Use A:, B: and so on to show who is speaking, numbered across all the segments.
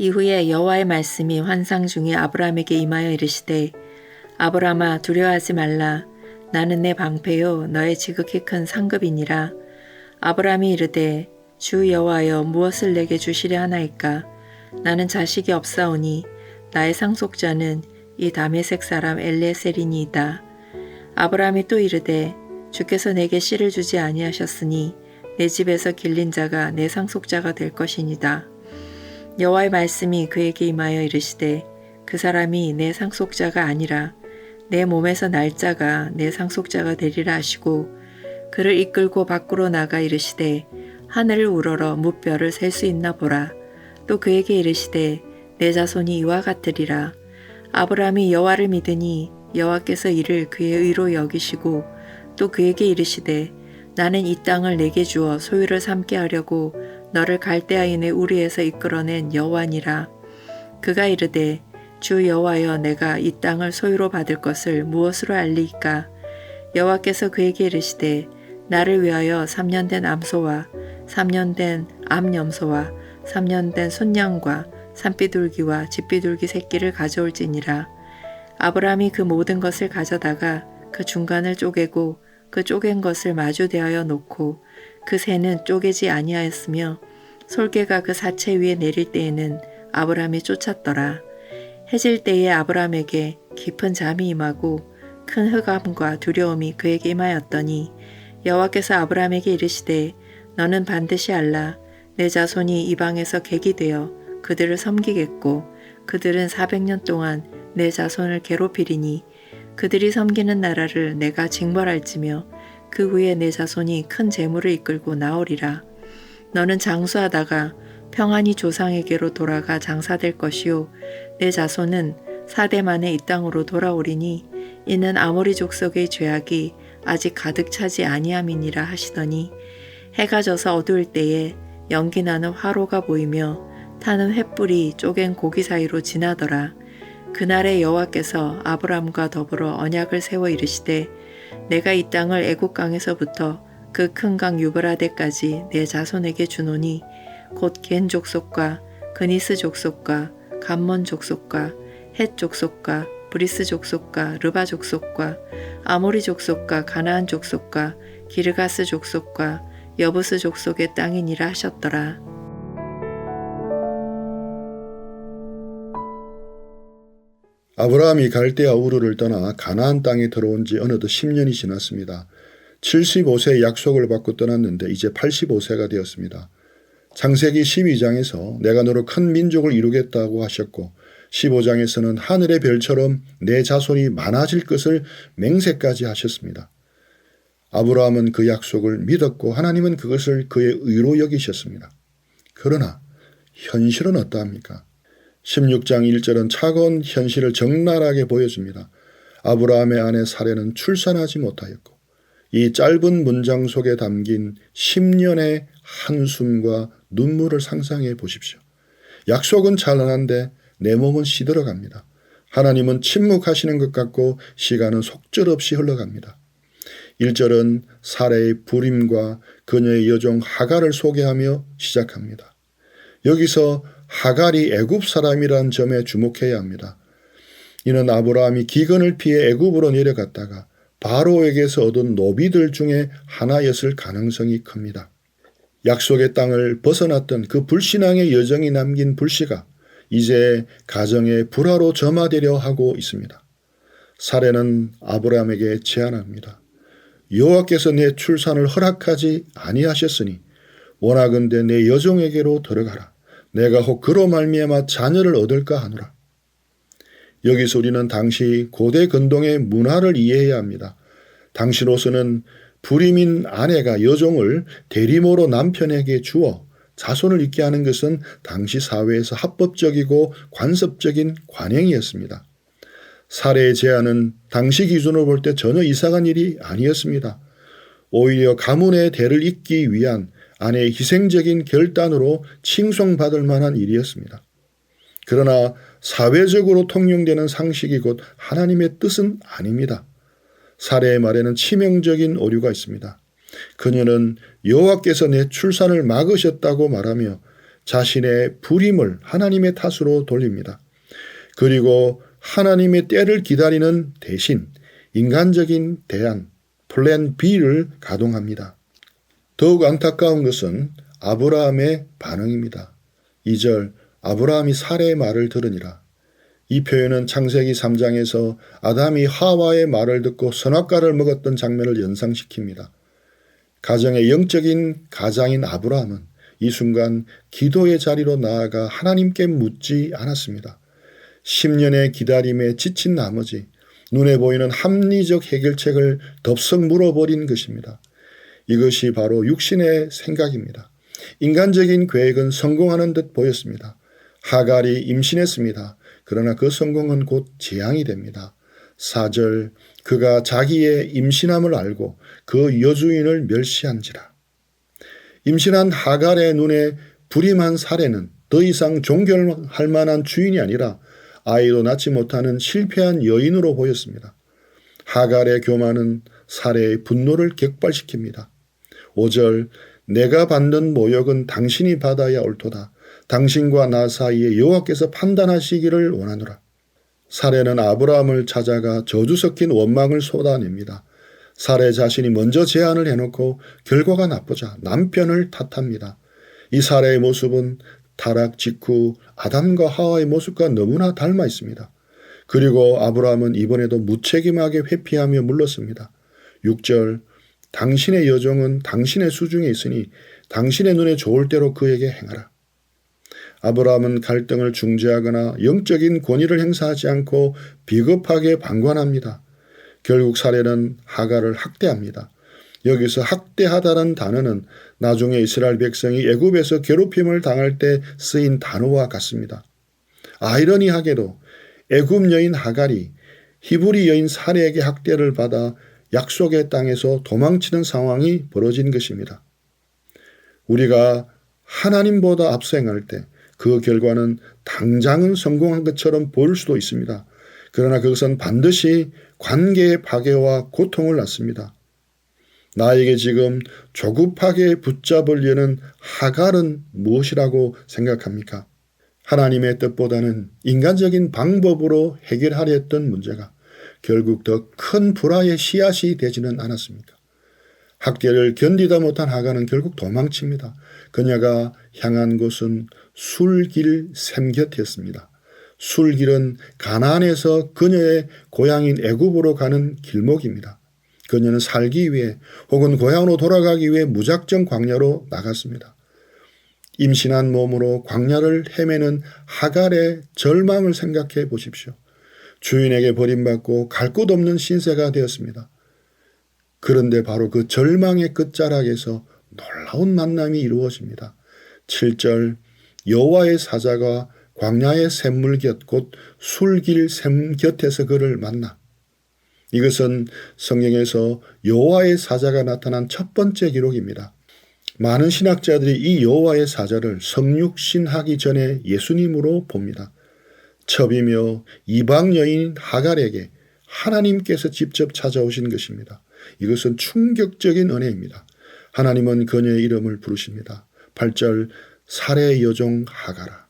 A: 이후에 여호와의 말씀이 환상 중에 아브라함에게 임하여 이르시되 아브라함아 두려워하지 말라. 나는 내 방패요 너의 지극히 큰 상급이니라. 아브라함이 이르되 주 여호와여 무엇을 내게 주시려 하나이까. 나는 자식이 없사오니 나의 상속자는 이 다메섹 사람 엘레셀이니이다. 아브라함이 또 이르되 주께서 내게 씨를 주지 아니하셨으니 내 집에서 길린 자가 내 상속자가 될 것이니이다. 여호와의 말씀이 그에게 임하여 이르시되 그 사람이 내 상속자가 아니라 내 몸에서 날 자가 내 상속자가 되리라 하시고 그를 이끌고 밖으로 나가 이르시되 하늘을 우러러 무뼈를 셀 수 있나 보라. 또 그에게 이르시되 내 자손이 이와 같으리라. 아브라함이 여호와를 믿으니 여호와께서 이를 그의 의로 여기시고 또 그에게 이르시되 나는 이 땅을 내게 주어 소유를 삼게 하려고 너를 갈대아인의 우리에서 이끌어낸 여호와니라. 그가 이르되 주 여호와여 내가 이 땅을 소유로 받을 것을 무엇으로 알리이까. 여호와께서 그에게 이르시되 나를 위하여 3년 된 암소와 3년 된 암염소와 3년 된 순양과 산비둘기와 집비둘기 새끼를 가져올지니라. 아브라함이 그 모든 것을 가져다가 그 중간을 쪼개고 그 쪼갠 것을 마주 대하여 놓고 그 새는 쪼개지 아니하였으며 솔개가 그 사체 위에 내릴 때에는 아브라함이 쫓았더라. 해질 때에 아브라함에게 깊은 잠이 임하고 큰 흑암과 두려움이 그에게 임하였더니 여호와께서 아브라함에게 이르시되 너는 반드시 알라. 내 자손이 이방에서 객이 되어 그들을 섬기겠고 그들은 400년 동안 내 자손을 괴롭히리니 그들이 섬기는 나라를 내가 징벌할지며 그 후에 내 자손이 큰 재물을 이끌고 나오리라. 너는 장수하다가 평안히 조상에게로 돌아가 장사될 것이요 내 자손은 4대 만에 이 땅으로 돌아오리니 이는 아모리 족속의 죄악이 아직 가득 차지 아니함이니라 하시더니 해가 져서 어두울 때에 연기 나는 화로가 보이며 타는 횃불이 쪼갠 고기 사이로 지나더라. 그날에 여호와께서 아브람과 더불어 언약을 세워 이르시되 내가 이 땅을 애굽 강에서부터 그 큰 강 유브라데까지 내 자손에게 주노니 곧 겐 족속과 그니스 족속과 감몬 족속과 헷 족속과 브리스 족속과 르바 족속과 아모리 족속과 가나안 족속과 기르가스 족속과 여부스 족속의 땅이니라 하셨더라.
B: 아브라함이 갈대아 우르를 떠나 가나안 땅에 들어온 지 어느덧 10년이 지났습니다. 75세의 약속을 받고 떠났는데 이제 85세가 되었습니다. 창세기 12장에서 내가 너로 큰 민족을 이루겠다고 하셨고 15장에서는 하늘의 별처럼 내 자손이 많아질 것을 맹세까지 하셨습니다. 아브라함은 그 약속을 믿었고 하나님은 그것을 그의 의로 여기셨습니다. 그러나 현실은 어떠합니까? 16장 1절은 차가운 현실을 적나라하게 보여줍니다. 아브라함의 아내 사레는 출산하지 못하였고 이 짧은 문장 속에 담긴 10년의 한숨과 눈물을 상상해 보십시오. 약속은 찬란한데 내 몸은 시들어갑니다. 하나님은 침묵하시는 것 같고 시간은 속절없이 흘러갑니다. 1절은 사레의 불임과 그녀의 여종 하갈을 소개하며 시작합니다. 여기서 하갈이 애굽 사람이라는 점에 주목해야 합니다. 이는 아브라함이 기근을 피해 애굽으로 내려갔다가 바로에게서 얻은 노비들 중에 하나였을 가능성이 큽니다. 약속의 땅을 벗어났던 그 불신앙의 여정이 남긴 불씨가 이제 가정의 불화로 점화되려 하고 있습니다. 사레는 아브라함에게 제안합니다. 여호와께서 내 출산을 허락하지 아니하셨으니 원하건대 내 여종에게로 들어가라. 내가 혹 그로 말미암아 자녀를 얻을까 하노라. 여기서 우리는 당시 고대 근동의 문화를 이해해야 합니다. 당시로서는 불임인 아내가 여종을 대리모로 남편에게 주어 자손을 잇게 하는 것은 당시 사회에서 합법적이고 관습적인 관행이었습니다. 사례의 제안은 당시 기준으로 볼 때 전혀 이상한 일이 아니었습니다. 오히려 가문의 대를 잇기 위한 아내의 희생적인 결단으로 칭송받을 만한 일이었습니다. 그러나 사회적으로 통용되는 상식이 곧 하나님의 뜻은 아닙니다. 사례의 말에는 치명적인 오류가 있습니다. 그녀는 여호와께서 내 출산을 막으셨다고 말하며 자신의 불임을 하나님의 탓으로 돌립니다. 그리고 하나님의 때를 기다리는 대신 인간적인 대안, 플랜 B를 가동합니다. 더욱 안타까운 것은 아브라함의 반응입니다. 2절 아브라함이 사레의 말을 들으니라. 이 표현은 창세기 3장에서 아담이 하와의 말을 듣고 선악과를 먹었던 장면을 연상시킵니다. 가정의 영적인 가장인 아브라함은 이 순간 기도의 자리로 나아가 하나님께 묻지 않았습니다. 10년의 기다림에 지친 나머지 눈에 보이는 합리적 해결책을 덥석 물어버린 것입니다. 이것이 바로 육신의 생각입니다. 인간적인 계획은 성공하는 듯 보였습니다. 하갈이 임신했습니다. 그러나 그 성공은 곧 재앙이 됩니다. 4절 그가 자기의 임신함을 알고 그 여주인을 멸시한지라. 임신한 하갈의 눈에 불임한 사례는 더 이상 존경할 만한 주인이 아니라 아이도 낳지 못하는 실패한 여인으로 보였습니다. 하갈의 교만은 사례의 분노를 격발시킵니다. 5절 내가 받는 모욕은 당신이 받아야 옳도다. 당신과 나 사이에 여호와께서 판단하시기를 원하노라. 사례는 아브라함을 찾아가 저주 섞인 원망을 쏟아냅니다. 사례 자신이 먼저 제안을 해놓고 결과가 나쁘자 남편을 탓합니다. 이 사례의 모습은 타락 직후 아담과 하와의 모습과 너무나 닮아 있습니다. 그리고 아브라함은 이번에도 무책임하게 회피하며 물렀습니다. 6절 당신의 여종은 당신의 수중에 있으니 당신의 눈에 좋을 대로 그에게 행하라. 아브라함은 갈등을 중재하거나 영적인 권위를 행사하지 않고 비겁하게 방관합니다. 결국 사례는 하갈을 학대합니다. 여기서 학대하다는 단어는 나중에 이스라엘 백성이 애굽에서 괴롭힘을 당할 때 쓰인 단어와 같습니다. 아이러니하게도 애굽 여인 하갈이 히브리 여인 사례에게 학대를 받아 약속의 땅에서 도망치는 상황이 벌어진 것입니다. 우리가 하나님보다 앞서 행할 때 그 결과는 당장은 성공한 것처럼 보일 수도 있습니다. 그러나 그것은 반드시 관계의 파괴와 고통을 낳습니다. 나에게 지금 조급하게 붙잡으려는 하갈은 무엇이라고 생각합니까? 하나님의 뜻보다는 인간적인 방법으로 해결하려 했던 문제가 결국 더 큰 불화의 씨앗이 되지는 않았습니까? 학대를 견디다 못한 하갈은 결국 도망칩니다. 그녀가 향한 곳은 술길 샘곁이었습니다. 술길은 가나안에서 그녀의 고향인 애굽으로 가는 길목입니다. 그녀는 살기 위해 혹은 고향으로 돌아가기 위해 무작정 광야로 나갔습니다. 임신한 몸으로 광야를 헤매는 하갈의 절망을 생각해 보십시오. 주인에게 버림받고 갈 곳 없는 신세가 되었습니다. 그런데 바로 그 절망의 끝자락에서 놀라운 만남이 이루어집니다. 7절 여호와의 사자가 광야의 샘물 곁 곧 술길 샘 곁에서 그를 만나. 이것은 성경에서 여호와의 사자가 나타난 첫 번째 기록입니다. 많은 신학자들이 이 여호와의 사자를 성육신하기 전에 예수님으로 봅니다. 첩이며 이방 여인 하갈에게 하나님께서 직접 찾아오신 것입니다. 이것은 충격적인 은혜입니다. 하나님은 그녀의 이름을 부르십니다. 8절 사레의 여종 하갈아.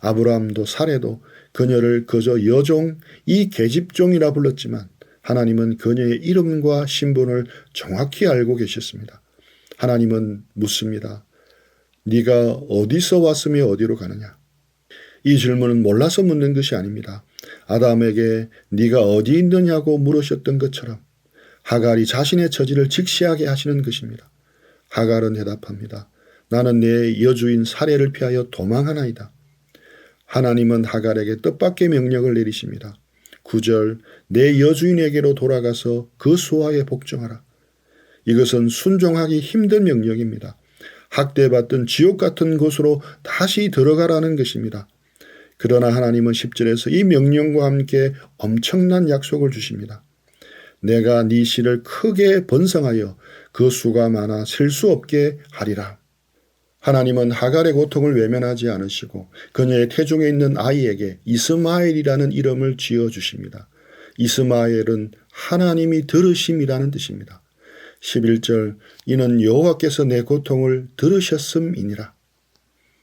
B: 아브라함도 사레도 그녀를 그저 여종, 이 계집종이라 불렀지만 하나님은 그녀의 이름과 신분을 정확히 알고 계셨습니다. 하나님은 묻습니다. 네가 어디서 왔으며 어디로 가느냐? 이 질문은 몰라서 묻는 것이 아닙니다. 아담에게 네가 어디 있느냐고 물으셨던 것처럼 하갈이 자신의 처지를 직시하게 하시는 것입니다. 하갈은 대답합니다. 나는 내 여주인 사례를 피하여 도망하나이다. 하나님은 하갈에게 뜻밖의 명령을 내리십니다. 9절 내 여주인에게로 돌아가서 그 수하에 복종하라. 이것은 순종하기 힘든 명령입니다. 학대받던 지옥 같은 곳으로 다시 들어가라는 것입니다. 그러나 하나님은 10절에서 이 명령과 함께 엄청난 약속을 주십니다. 내가 네 씨를 크게 번성하여 그 수가 많아 셀 수 없게 하리라. 하나님은 하갈의 고통을 외면하지 않으시고 그녀의 태중에 있는 아이에게 이스마엘이라는 이름을 지어주십니다. 이스마엘은 하나님이 들으심이라는 뜻입니다. 11절 이는 여호와께서 내 고통을 들으셨음이니라.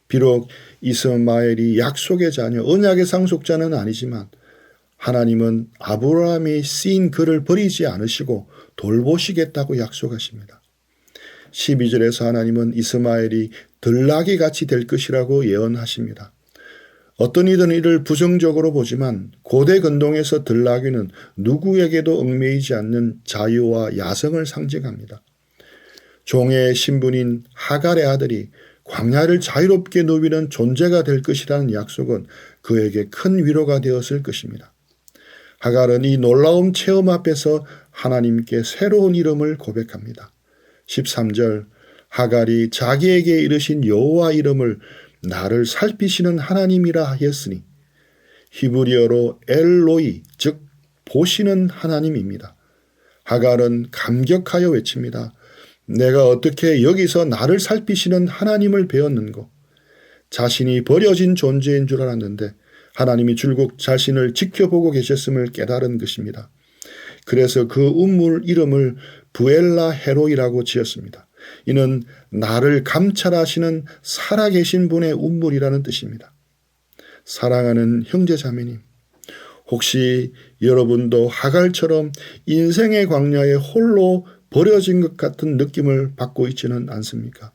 B: 비록 이스마엘이 약속의 자녀, 언약의 상속자는 아니지만 하나님은 아브라함이 쓰인 글을 버리지 않으시고 돌보시겠다고 약속하십니다. 12절에서 하나님은 이스마엘이 들나귀 같이 될 것이라고 예언하십니다. 어떤 이든 이를 부정적으로 보지만 고대 근동에서 들나귀는 누구에게도 얽매이지 않는 자유와 야성을 상징합니다. 종의 신분인 하갈의 아들이 광야를 자유롭게 누비는 존재가 될 것이라는 약속은 그에게 큰 위로가 되었을 것입니다. 하갈은 이 놀라운 체험 앞에서 하나님께 새로운 이름을 고백합니다. 13절 하갈이 자기에게 이르신 여호와 이름을 나를 살피시는 하나님이라 하였으니 히브리어로 엘로이 즉 보시는 하나님입니다. 하갈은 감격하여 외칩니다. 내가 어떻게 여기서 나를 살피시는 하나님을 배웠는고. 자신이 버려진 존재인 줄 알았는데 하나님이 줄곧 자신을 지켜보고 계셨음을 깨달은 것입니다. 그래서 그 우물 이름을 부엘라 헤로이라고 지었습니다. 이는 나를 감찰하시는 살아계신 분의 우물이라는 뜻입니다. 사랑하는 형제자매님, 혹시 여러분도 하갈처럼 인생의 광야에 홀로 버려진 것 같은 느낌을 받고 있지는 않습니까?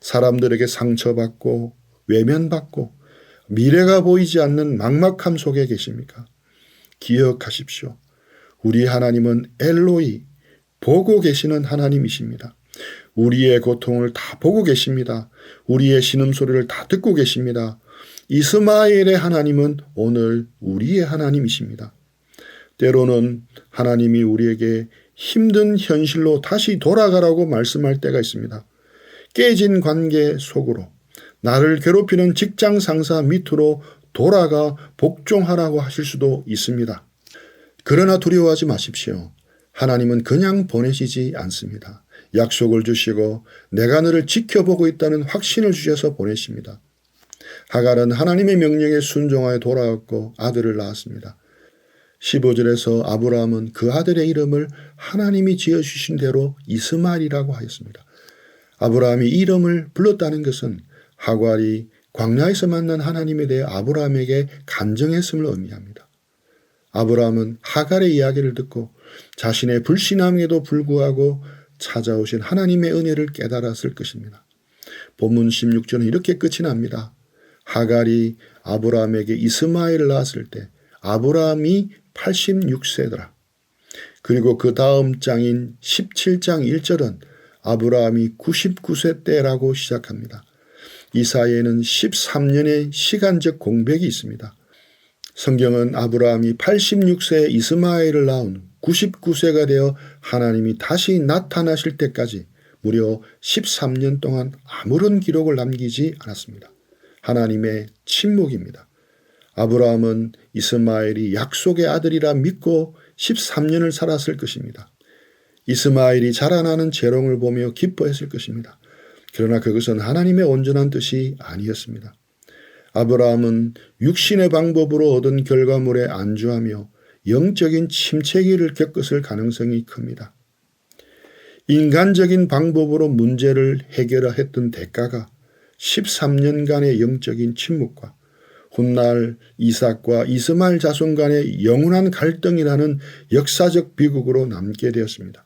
B: 사람들에게 상처받고 외면받고 미래가 보이지 않는 막막함 속에 계십니까? 기억하십시오. 우리 하나님은 엘로이, 보고 계시는 하나님이십니다. 우리의 고통을 다 보고 계십니다. 우리의 신음소리를 다 듣고 계십니다. 이스마엘의 하나님은 오늘 우리의 하나님이십니다. 때로는 하나님이 우리에게 힘든 현실로 다시 돌아가라고 말씀할 때가 있습니다. 깨진 관계 속으로, 나를 괴롭히는 직장 상사 밑으로 돌아가 복종하라고 하실 수도 있습니다. 그러나 두려워하지 마십시오. 하나님은 그냥 보내시지 않습니다. 약속을 주시고 내가 너를 지켜보고 있다는 확신을 주셔서 보내십니다. 하갈은 하나님의 명령에 순종하여 돌아왔고 아들을 낳았습니다. 15절에서 아브라함은 그 아들의 이름을 하나님이 지어주신 대로 이스마엘이라고 하였습니다. 아브라함이 이름을 불렀다는 것은 하갈이 광야에서 만난 하나님에 대해 아브라함에게 간증했음을 의미합니다. 아브라함은 하갈의 이야기를 듣고 자신의 불신함에도 불구하고 찾아오신 하나님의 은혜를 깨달았을 것입니다. 본문 16절은 이렇게 끝이 납니다. 하갈이 아브라함에게 이스마엘을 낳았을 때 아브라함이 86세더라. 그리고 그 다음 장인 17장 1절은 아브라함이 99세 때라고 시작합니다. 이 사이에는 13년의 시간적 공백이 있습니다. 성경은 아브라함이 86세에 이스마엘을 낳은 99세가 되어 하나님이 다시 나타나실 때까지 무려 13년 동안 아무런 기록을 남기지 않았습니다. 하나님의 침묵입니다. 아브라함은 이스마엘이 약속의 아들이라 믿고 13년을 살았을 것입니다. 이스마엘이 자라나는 재롱을 보며 기뻐했을 것입니다. 그러나 그것은 하나님의 온전한 뜻이 아니었습니다. 아브라함은 육신의 방법으로 얻은 결과물에 안주하며 영적인 침체기를 겪었을 가능성이 큽니다. 인간적인 방법으로 문제를 해결했던 대가가 13년간의 영적인 침묵과 훗날 이삭과 이스마엘 자손 간의 영원한 갈등이라는 역사적 비극으로 남게 되었습니다.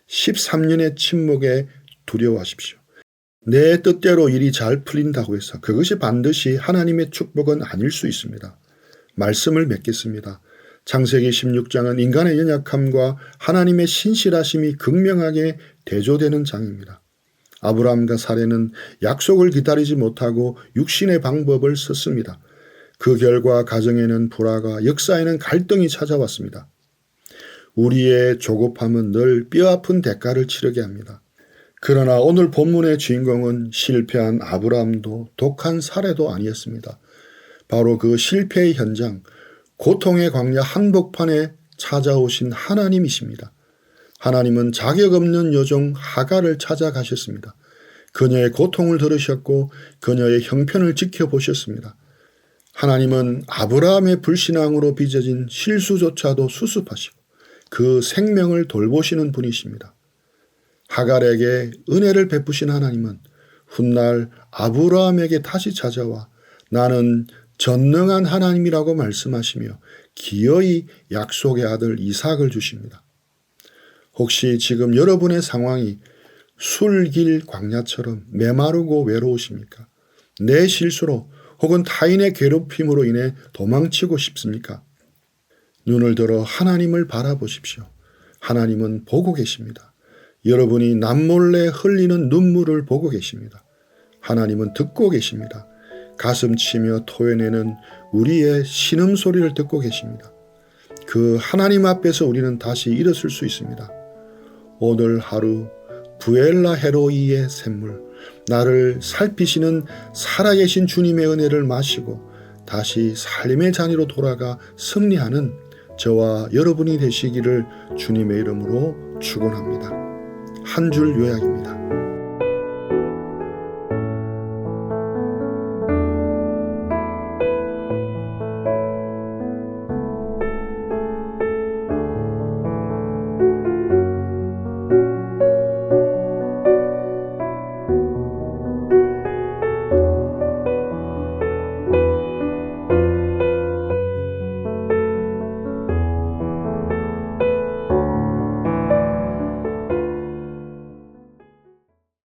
B: 13년의 침묵에 두려워하십시오. 내 뜻대로 일이 잘 풀린다고 해서 그것이 반드시 하나님의 축복은 아닐 수 있습니다. 말씀을 맺겠습니다. 창세기 16장은 인간의 연약함과 하나님의 신실하심이 극명하게 대조되는 장입니다. 아브라함과 사레는 약속을 기다리지 못하고 육신의 방법을 썼습니다. 그 결과 가정에는 불화가, 역사에는 갈등이 찾아왔습니다. 우리의 조급함은 늘 뼈아픈 대가를 치르게 합니다. 그러나 오늘 본문의 주인공은 실패한 아브라함도 독한 사레도 아니었습니다. 바로 그 실패의 현장, 고통의 광야 한복판에 찾아오신 하나님이십니다. 하나님은 자격 없는 여종 하갈을 찾아가셨습니다. 그녀의 고통을 들으셨고 그녀의 형편을 지켜보셨습니다. 하나님은 아브라함의 불신앙으로 빚어진 실수조차도 수습하시고 그 생명을 돌보시는 분이십니다. 하갈에게 은혜를 베푸신 하나님은 훗날 아브라함에게 다시 찾아와 나는 전능한 하나님이라고 말씀하시며 기어이 약속의 아들 이삭을 주십니다. 혹시 지금 여러분의 상황이 술길 광야처럼 메마르고 외로우십니까? 내 실수로 혹은 타인의 괴롭힘으로 인해 도망치고 싶습니까? 눈을 들어 하나님을 바라보십시오. 하나님은 보고 계십니다. 여러분이 남몰래 흘리는 눈물을 보고 계십니다. 하나님은 듣고 계십니다. 가슴 치며 토해내는 우리의 신음소리를 듣고 계십니다. 그 하나님 앞에서 우리는 다시 일어설 수 있습니다. 오늘 하루 부엘라 헤로이의 샘물, 나를 살피시는 살아계신 주님의 은혜를 마시고 다시 삶의 잔이로 돌아가 승리하는 저와 여러분이 되시기를 주님의 이름으로 축원합니다. 한 줄 요약입니다.